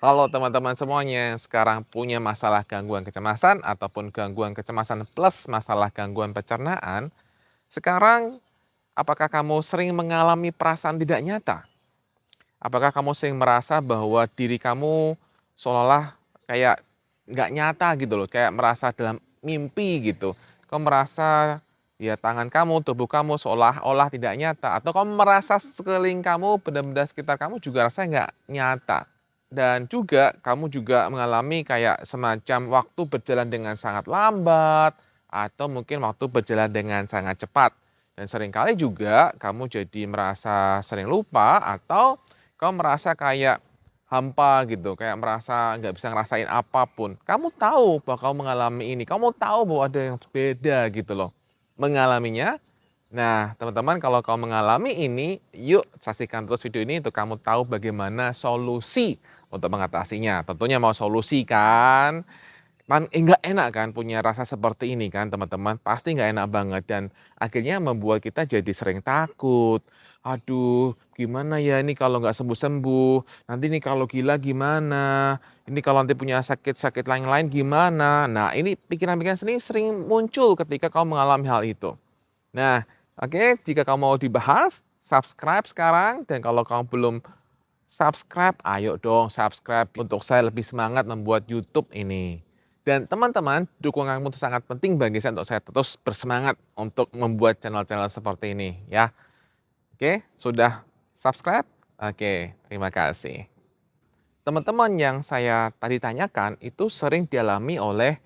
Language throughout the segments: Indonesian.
Halo teman-teman semuanya, sekarang punya masalah gangguan kecemasan ataupun gangguan kecemasan plus masalah gangguan pencernaan. Sekarang, apakah kamu sering mengalami perasaan tidak nyata? Apakah kamu sering merasa bahwa diri kamu seolah-olah kayak nggak nyata gitu loh, kayak merasa dalam mimpi gitu. Kamu merasa ya tangan kamu, tubuh kamu seolah-olah tidak nyata, atau kamu merasa sekeliling kamu, benda-benda sekitar kamu juga rasanya nggak nyata. Dan juga kamu juga mengalami kayak semacam waktu berjalan dengan sangat lambat, atau mungkin waktu berjalan dengan sangat cepat. Dan seringkali juga kamu jadi merasa sering lupa atau kamu merasa kayak hampa gitu, kayak merasa nggak bisa ngerasain apapun. Kamu tahu bahwa kamu mengalami ini, kamu tahu bahwa ada yang beda gitu loh mengalaminya. Nah, teman-teman kalau kamu mengalami ini, yuk saksikan terus video ini untuk kamu tahu bagaimana solusi untuk mengatasinya. Tentunya mau solusi kan? Nggak enak kan punya rasa seperti ini kan teman-teman, pasti nggak enak banget dan akhirnya membuat kita jadi sering takut. Aduh gimana ya ini kalau nggak sembuh-sembuh, nanti nih kalau gila gimana, ini kalau nanti punya sakit-sakit lain-lain gimana. Nah ini pikiran-pikiran sering muncul ketika kamu mengalami hal itu. Nah oke jika kamu mau dibahas, subscribe sekarang dan kalau kamu belum subscribe, ayo dong subscribe untuk saya lebih semangat membuat YouTube ini. Dan teman-teman, dukungan kamu itu sangat penting bagi saya untuk saya terus bersemangat untuk membuat channel-channel seperti ini ya. Oke, sudah subscribe? Oke, terima kasih. Teman-teman yang saya tadi tanyakan itu sering dialami oleh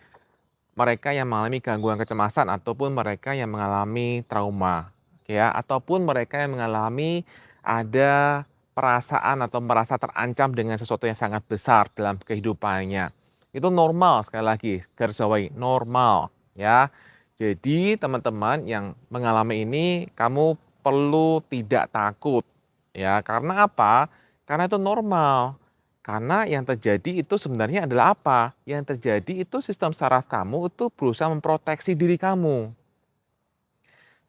mereka yang mengalami gangguan kecemasan ataupun mereka yang mengalami trauma, ya, ataupun mereka yang mengalami ada perasaan atau merasa terancam dengan sesuatu yang sangat besar dalam kehidupannya. Itu normal sekali lagi, garis bawahi, normal, ya. Jadi teman-teman yang mengalami ini kamu perlu tidak takut, ya. Karena apa? Karena itu normal. Karena yang terjadi itu sebenarnya adalah apa? Yang terjadi itu sistem saraf kamu itu berusaha memproteksi diri kamu.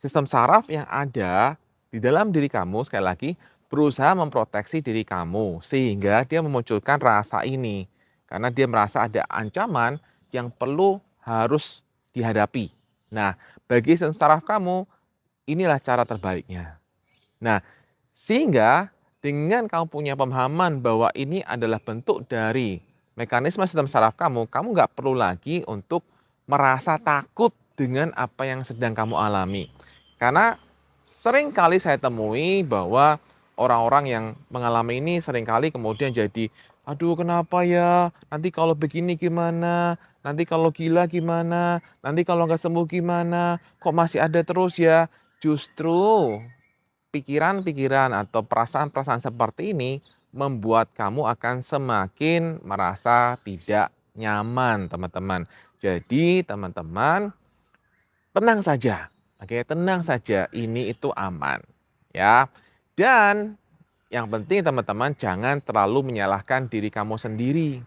Sistem saraf yang ada di dalam diri kamu sekali lagi berusaha memproteksi diri kamu sehingga dia memunculkan rasa ini. Karena dia merasa ada ancaman yang perlu harus dihadapi. Nah, bagi sistem saraf kamu inilah cara terbaiknya. Nah, sehingga dengan kamu punya pemahaman bahwa ini adalah bentuk dari mekanisme sistem saraf kamu, kamu nggak perlu lagi untuk merasa takut dengan apa yang sedang kamu alami. Karena sering kali saya temui bahwa orang-orang yang mengalami ini seringkali kemudian jadi, aduh kenapa ya, nanti kalau begini gimana, nanti kalau gila gimana, nanti kalau nggak sembuh gimana, kok masih ada terus ya. Justru pikiran-pikiran atau perasaan-perasaan seperti ini membuat kamu akan semakin merasa tidak nyaman, teman-teman. Jadi, teman-teman, tenang saja. Oke, tenang saja. Ini itu aman, ya. Dan yang penting teman-teman jangan terlalu menyalahkan diri kamu sendiri.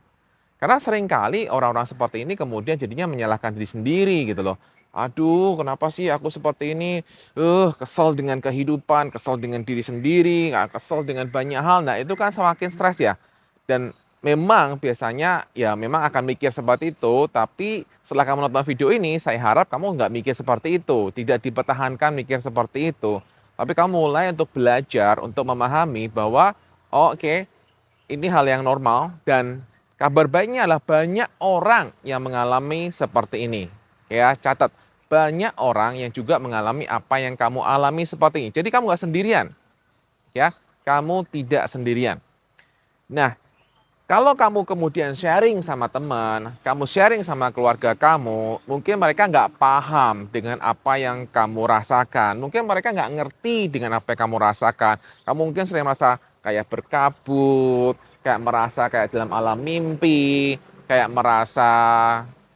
Karena seringkali orang-orang seperti ini kemudian jadinya menyalahkan diri sendiri gitu loh. Aduh, kenapa sih aku seperti ini? Kesel dengan kehidupan, kesel dengan diri sendiri, kesel dengan banyak hal. Nah, itu kan semakin stres ya. Dan memang biasanya ya memang akan mikir seperti itu, tapi setelah kamu nonton video ini, saya harap kamu nggak mikir seperti itu, tidak dipertahankan mikir seperti itu. Tapi kamu mulai untuk belajar, untuk memahami bahwa, oh, oke, ini hal yang normal dan kabar baiknya adalah banyak orang yang mengalami seperti ini. Ya, catat. Banyak orang yang juga mengalami apa yang kamu alami seperti ini. Jadi kamu nggak sendirian. Ya, kamu tidak sendirian. Nah, kalau kamu kemudian sharing sama teman, kamu sharing sama keluarga kamu, mungkin mereka nggak paham dengan apa yang kamu rasakan. Mungkin mereka nggak ngerti dengan apa yang kamu rasakan. Kamu mungkin sering merasa kayak berkabut, kayak merasa kayak dalam alam mimpi, kayak merasa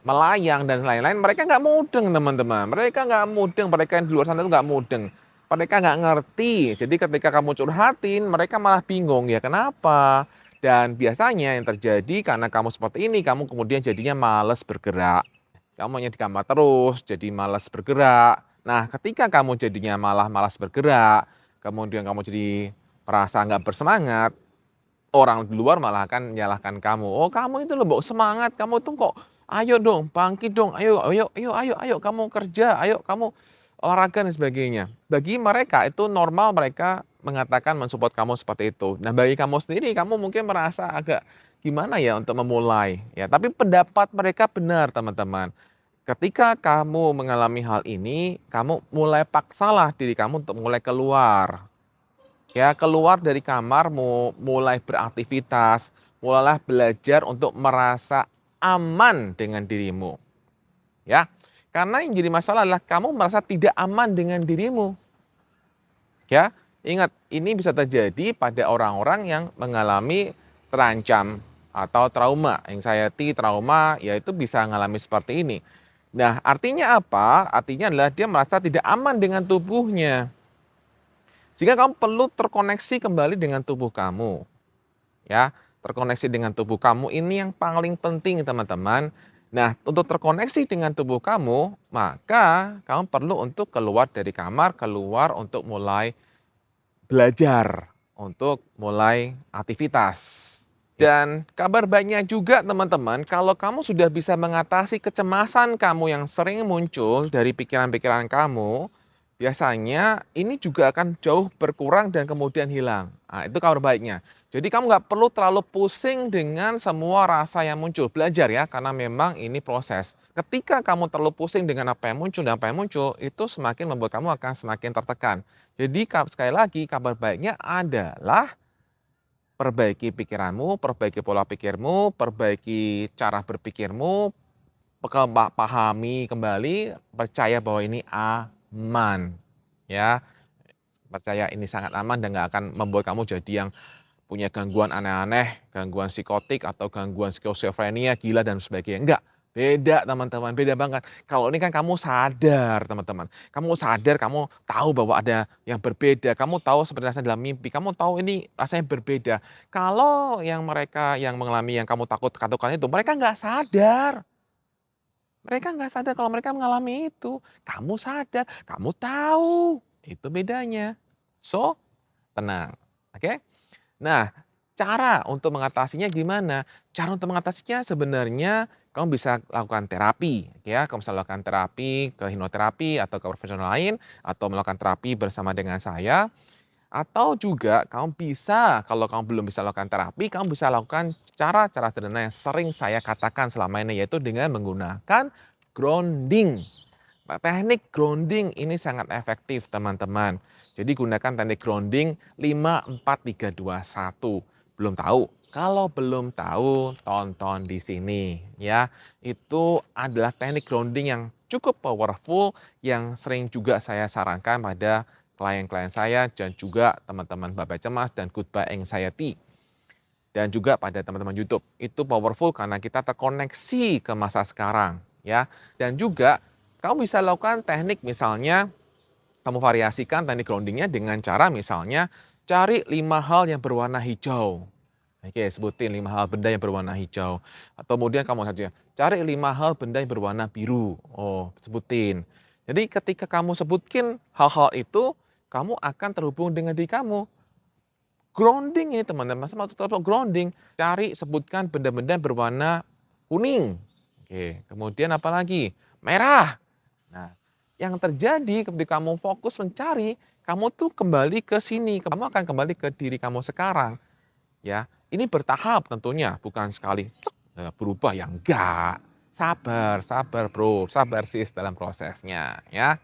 melayang dan lain-lain. Mereka nggak mudeng teman-teman. Mereka nggak mudeng, mereka yang di luar sana itu nggak mudeng. Mereka nggak ngerti. Jadi ketika kamu curhatin, mereka malah bingung. Ya kenapa? Dan biasanya yang terjadi karena kamu seperti ini, kamu kemudian jadinya males bergerak. Kamu hanya di kamar terus, jadi malas bergerak. Nah, ketika kamu jadinya malah malas bergerak, kemudian kamu jadi merasa nggak bersemangat, Orang di luar malah akan menyalahkan kamu, "Oh kamu itu loh Mbok semangat, kamu tuh kok ayo dong, bangkit dong, ayo ayo ayo ayo ayo kamu kerja, ayo kamu olahraga," dan sebagainya. Bagi mereka itu normal mereka mengatakan mensupport kamu seperti itu. Nah bagi kamu sendiri, kamu mungkin merasa agak gimana ya untuk memulai, ya tapi pendapat mereka benar teman-teman. Ketika kamu mengalami hal ini, kamu mulai paksalah diri kamu untuk mulai keluar. Ya, keluar dari kamarmu, mulai beraktivitas, mulailah belajar untuk merasa aman dengan dirimu, ya. Karena yang jadi masalah adalah kamu merasa tidak aman dengan dirimu, ya. Ingat, ini bisa terjadi pada orang-orang yang mengalami terancam atau trauma, anxiety, trauma, yaitu bisa mengalami seperti ini. Nah, artinya apa? Artinya adalah dia merasa tidak aman dengan tubuhnya. Sehingga kamu perlu terkoneksi kembali dengan tubuh kamu, ya. Terkoneksi dengan tubuh kamu ini yang paling penting teman-teman. Nah, untuk terkoneksi dengan tubuh kamu, maka kamu perlu untuk keluar dari kamar, keluar untuk mulai belajar, untuk mulai aktivitas. Dan kabar baiknya juga teman-teman, kalau kamu sudah bisa mengatasi kecemasan kamu yang sering muncul dari pikiran-pikiran kamu, biasanya ini juga akan jauh berkurang dan kemudian hilang. Nah, itu kabar baiknya. Jadi kamu nggak perlu terlalu pusing dengan semua rasa yang muncul. Belajar ya, karena memang ini proses. Ketika kamu terlalu pusing dengan apa yang muncul dan apa yang muncul, itu semakin membuat kamu akan semakin tertekan. Jadi sekali lagi kabar baiknya adalah perbaiki pikiranmu, perbaiki pola pikirmu, perbaiki cara berpikirmu, pahami kembali, percaya bahwa ini aman, ya. Percaya ini sangat aman dan nggak akan membuat kamu jadi yang punya gangguan aneh-aneh, gangguan psikotik atau gangguan skizofrenia, gila dan sebagainya, enggak. Beda teman-teman, beda banget. Kalau ini kan kamu sadar teman-teman, kamu sadar, kamu tahu bahwa ada yang berbeda, kamu tahu seperti rasanya dalam mimpi, kamu tahu ini rasanya berbeda. Kalau yang mereka yang mengalami yang kamu takutkan itu, mereka nggak sadar. Mereka nggak sadar kalau mereka mengalami itu. Kamu sadar, kamu tahu, itu bedanya. So, tenang, oke? Nah, cara untuk mengatasinya gimana? Cara untuk mengatasinya sebenarnya kamu bisa lakukan terapi, ya. Kamu bisa lakukan terapi ke hipnoterapi atau ke profesional lain, atau melakukan terapi bersama dengan saya. Atau juga kamu bisa, kalau kamu belum bisa lakukan terapi, kamu bisa lakukan cara-cara sederhana yang sering saya katakan selama ini, yaitu dengan menggunakan grounding. Nah, teknik grounding ini sangat efektif teman-teman. Jadi gunakan teknik grounding 5, 4, 3, 2, 1. Belum tahu? Kalau belum tahu, tonton di sini ya. Itu adalah teknik grounding yang cukup powerful yang sering juga saya sarankan pada klien-klien saya dan juga teman-teman Bapak Cemas dan Goodbye Anxiety. Dan juga pada teman-teman YouTube. Itu powerful karena kita terkoneksi ke masa sekarang ya. Dan juga kamu bisa lakukan teknik misalnya kamu variasikan teknik groundingnya dengan cara misalnya cari 5 hal yang berwarna hijau. Oke, sebutin 5 hal benda yang berwarna hijau. Atau kemudian kamu saja cari 5 hal benda yang berwarna biru. Oh, sebutin. Jadi ketika kamu sebutkin hal-hal itu, kamu akan terhubung dengan diri kamu. Grounding ini teman-teman, maksud grounding, cari sebutkan benda-benda berwarna kuning. Oke, kemudian apa lagi? Merah. Nah, yang terjadi ketika kamu fokus mencari, kamu tuh kembali ke sini, kamu akan kembali ke diri kamu sekarang, ya. Ini bertahap tentunya, bukan sekali berubah, ya enggak. Sabar, sabar Bro, sabar sis dalam prosesnya, ya.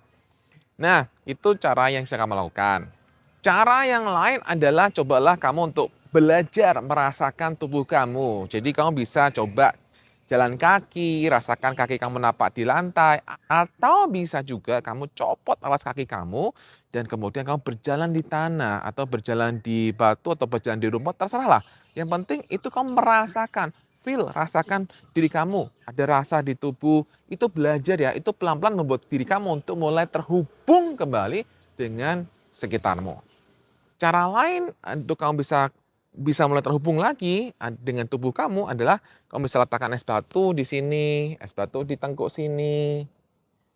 Nah, itu cara yang bisa kamu lakukan. Cara yang lain adalah cobalah kamu untuk belajar merasakan tubuh kamu. Jadi kamu bisa coba jalan kaki, rasakan kaki kamu napak di lantai, atau bisa juga kamu copot alas kaki kamu dan kemudian kamu berjalan di tanah atau berjalan di batu atau berjalan di rumput, terserahlah. Yang penting itu kamu merasakan, rasakan diri kamu, ada rasa di tubuh, itu belajar ya, itu pelan-pelan membuat diri kamu untuk mulai terhubung kembali dengan sekitarmu. Cara lain untuk kamu bisa bisa mulai terhubung lagi dengan tubuh kamu adalah kamu bisa letakkan es batu di sini, es batu di tengkuk sini,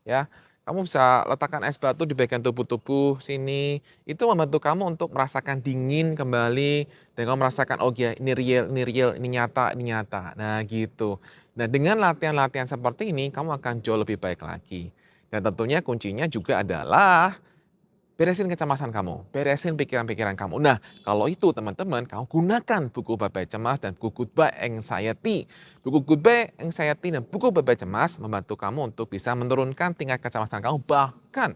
ya. Kamu bisa letakkan es batu di bagian tubuh-tubuh sini, itu membantu kamu untuk merasakan dingin kembali, dan kamu merasakan, "Oh ya ini real, ini nyata ini nyata." Nah gitu. Nah dengan latihan-latihan seperti ini, kamu akan jauh lebih baik lagi. Dan tentunya kuncinya juga adalah beresin kecemasan kamu, beresin pikiran-pikiran kamu. Nah, kalau itu teman-teman, kamu gunakan buku Bye-Bye Cemas dan buku Goodbye Anxiety. Buku Goodbye Anxiety dan buku Bye-Bye Cemas membantu kamu untuk bisa menurunkan tingkat kecemasan kamu, bahkan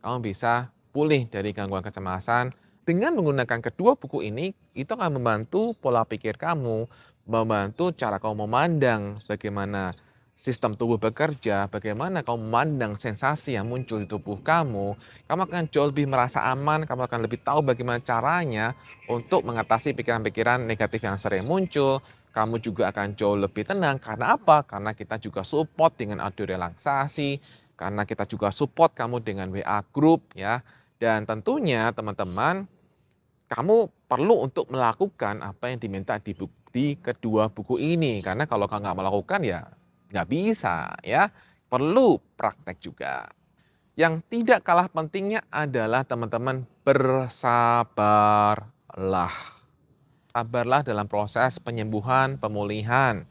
kamu bisa pulih dari gangguan kecemasan. Dengan menggunakan kedua buku ini, itu akan membantu pola pikir kamu, membantu cara kamu memandang bagaimana sistem tubuh bekerja, bagaimana kamu memandang sensasi yang muncul di tubuh kamu akan jauh lebih merasa aman, kamu akan lebih tahu bagaimana caranya untuk mengatasi pikiran-pikiran negatif yang sering muncul. Kamu juga akan jauh lebih tenang, karena apa? Karena kita juga support dengan audio relaksasi, karena kita juga support kamu dengan WA group ya. Dan tentunya teman-teman, kamu perlu untuk melakukan apa yang diminta di kedua buku ini. Karena kalau kamu nggak melakukan ya nggak bisa ya. Perlu praktek juga. Yang tidak kalah pentingnya adalah teman-teman bersabarlah. Sabarlah dalam proses penyembuhan, pemulihan.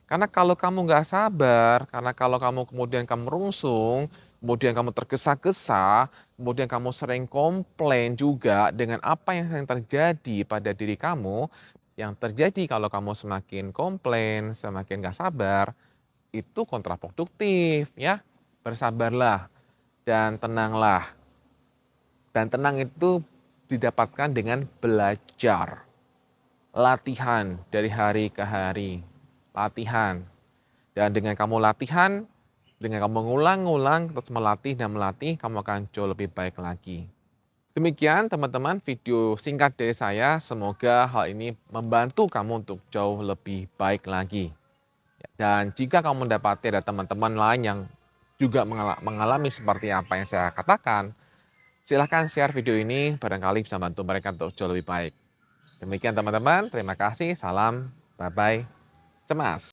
Karena kalau kamu nggak sabar, karena kalau kamu kemudian kamu merungsung, kemudian kamu tergesa-gesa, kemudian kamu sering komplain juga dengan apa yang sering terjadi pada diri kamu, yang terjadi kalau kamu semakin komplain, semakin nggak sabar, itu kontraproduktif ya. Bersabarlah dan tenanglah. Dan tenang itu didapatkan dengan belajar, latihan dari hari ke hari, latihan. Dan dengan kamu latihan, dengan kamu mengulang-ulang, terus melatih dan melatih, kamu akan jauh lebih baik lagi. Demikian teman-teman video singkat dari saya, semoga hal ini membantu kamu untuk jauh lebih baik lagi. Dan jika kamu mendapati ada teman-teman lain yang juga mengalami seperti apa yang saya katakan, silahkan share video ini, barangkali bisa bantu mereka untuk jauh lebih baik. Demikian teman-teman, terima kasih, salam, bye-bye, cemas.